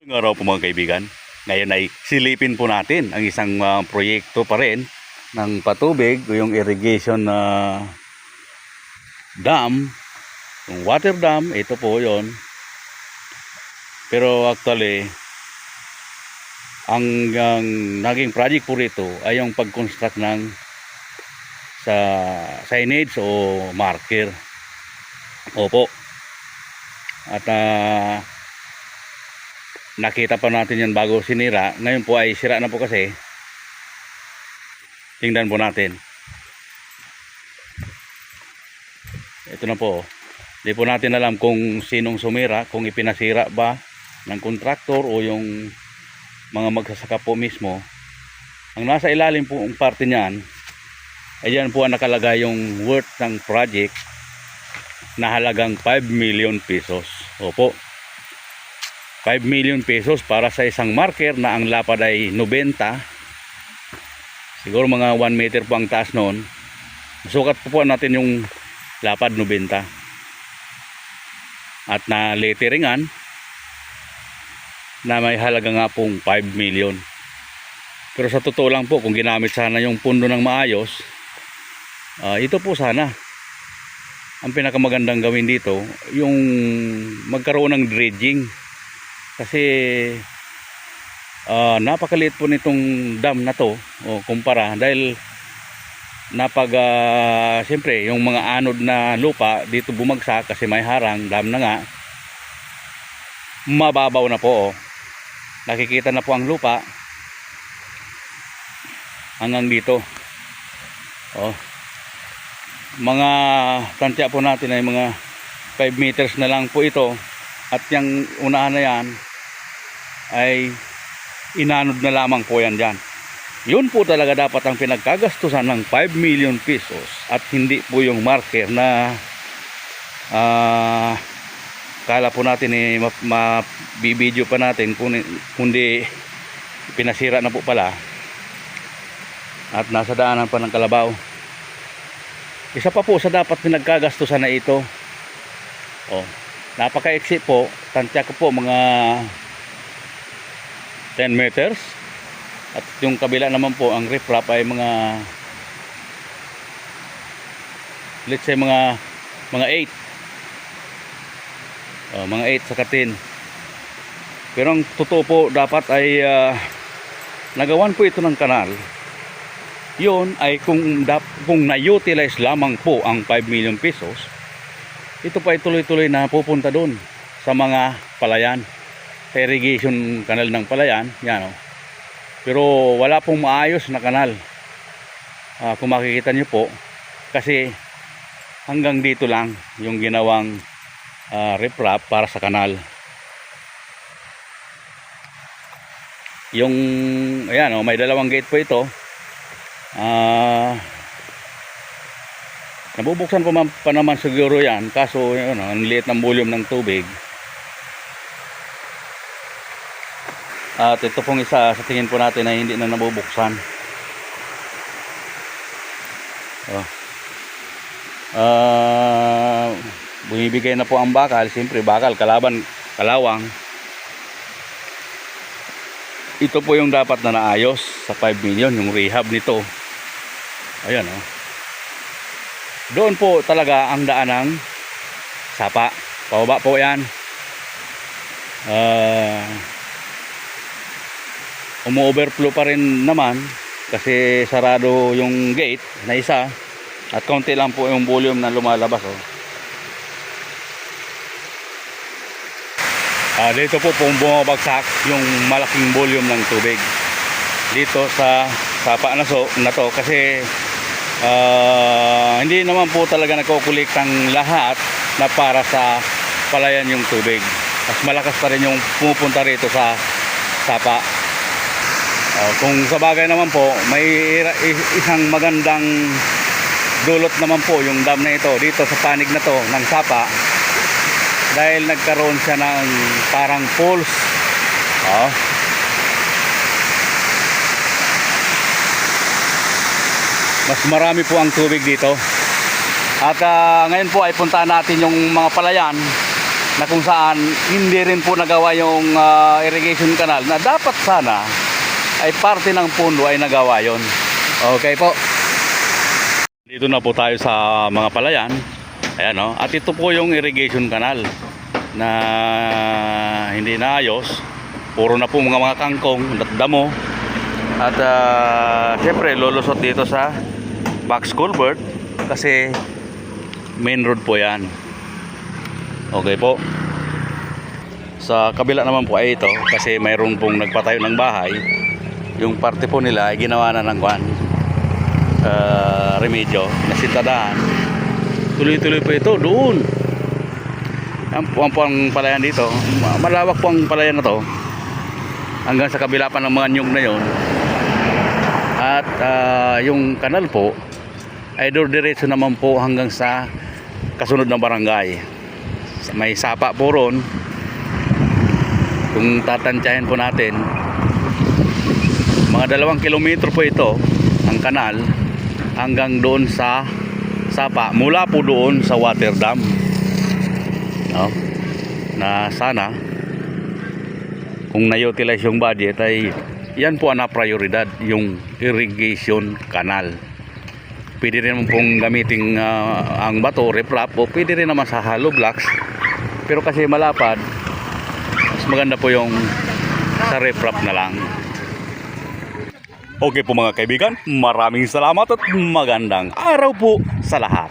Ngayong araw po mga kaibigan, ngayon ay silipin po natin ang isang proyekto pa rin ng patubig o yung irrigation na dam, yung water dam, ito po yon. Pero actually, ang naging project po rito ay yung pag-construct ng sa signage o marker. Opo. At nakita pa natin yan bago sinira. Ngayon po ay sira na po kasi. Tingnan po natin. Ito na po. Hindi po natin alam kung sinong sumira, kung ipinasira ba ng kontraktor o yung mga magsasaka po mismo. Ang nasa ilalim po ang parte niyan, ay yan po ang nakalagay yung worth ng project na halagang 5 million pesos. Opo. 5 million pesos para sa isang marker na ang lapad ay 90. Siguro mga 1 meter po ang taas noon. Sukat po natin yung lapad 90. At na letteringan na may halaga nga pong 5 million. Pero sa totoo lang po, kung ginamit sana yung pundo ng maayos, ito po sana ang pinakamagandang gawin dito, yung magkaroon ng dredging. Kasi napakaliit po nitong dam na to o kumpara, dahil siyempre yung mga anod na lupa dito bumagsak kasi may harang, dam na nga, mababaw na po. Nakikita na po ang lupa hanggang dito. Mga tansya po natin ay mga 5 meters na lang po ito. At yung unahan na yan ay inanod na lamang po yan dyan. Yun po talaga dapat ang pinagkagastusan ng 5 million pesos at hindi po yung marker na kala po natin mabibideo pa natin, kundi pinasira na po pala at nasa daanan pa ng kalabaw. Isa pa po sa dapat pinagkagastusan na ito, napaka-exit po, tansya ko po mga 10 meters. At yung kabila naman po, ang riprap ay mga, let's say mga 8. Mga 8 sa 10. Pero ang totoo po dapat ay nagawan po ito ng kanal. Yun ay kung na-utilize lamang po ang 5 million pesos, ito pa ay tuloy-tuloy na pupunta doon sa mga palayan, sa irrigation kanal ng palayan, yan o. Pero wala pong maayos na kanal, kung makikita nyo po, kasi hanggang dito lang yung ginawang riprap para sa kanal. Yung ayan o, may dalawang gate po ito. Nabubuksan pa naman siguro yan, kaso yun, ang liit ng volume ng tubig. At ito pong isa sa tingin po natin ay hindi na nabubuksan. Bumibigay na po ang bakal. Siyempre bakal, kalaban, kalawang. Ito po yung dapat na naayos sa 5 million, yung rehab nito. Ayan o. Doon po talaga ang daan ng sapa. Pababa po yan. Umu-overflow pa rin naman kasi sarado yung gate na isa. At konti lang po yung volume na lumalabas. Dito po bumabagsak yung malaking volume ng tubig dito sa sapa na to kasi hindi naman po talaga nakukuliktang lahat na para sa palayan yung tubig. Mas malakas pa rin yung pumupunta rito sa sapa. Kung sa bagay naman po, may isang magandang dulot naman po yung dam na ito dito sa panig na to ng sapa, dahil nagkaroon siya ng parang pulse. Mas marami po ang tubig dito. At ngayon po ay puntaan natin yung mga palayan na kung saan hindi rin po nagawa yung irrigation canal na dapat sana ay parte ng pundo ay nagawa yon. Okay po. Dito na po tayo sa mga palayan. Ayan o. At ito po yung irrigation canal na hindi naayos. Puro na po mga kangkong at damo. At siyempre lulusot dito sa box culvert kasi main road po yan. Okay po. Sa kabila naman po ay ito kasi mayroon pong nagpatayo ng bahay. Yung parte po nila ay ginawa na ng remedyo, nasintadahan. Tuloy-tuloy po ito doon. Ang palayan dito, malawak po ang palayan na to. Hanggang sa kabila pa ng mga nyug na yon. At yung kanal po ay diretso naman po hanggang sa kasunod na barangay. May sapa po ron. Kung tatantyahin po natin, mga 2 kilometro po ito ang kanal hanggang doon sa sapa, mula po doon sa water dam. No? Na sana kung na-utilize yung budget ay yan po ang prioridad, yung irrigation canal. Pwede rin pong gamitin ang bato, riprap, o pwede rin naman sa hollow blocks, pero kasi malapad, mas maganda po yung sa riprap na lang. Okay po mga kaibigan, maraming salamat at magandang araw po sa lahat.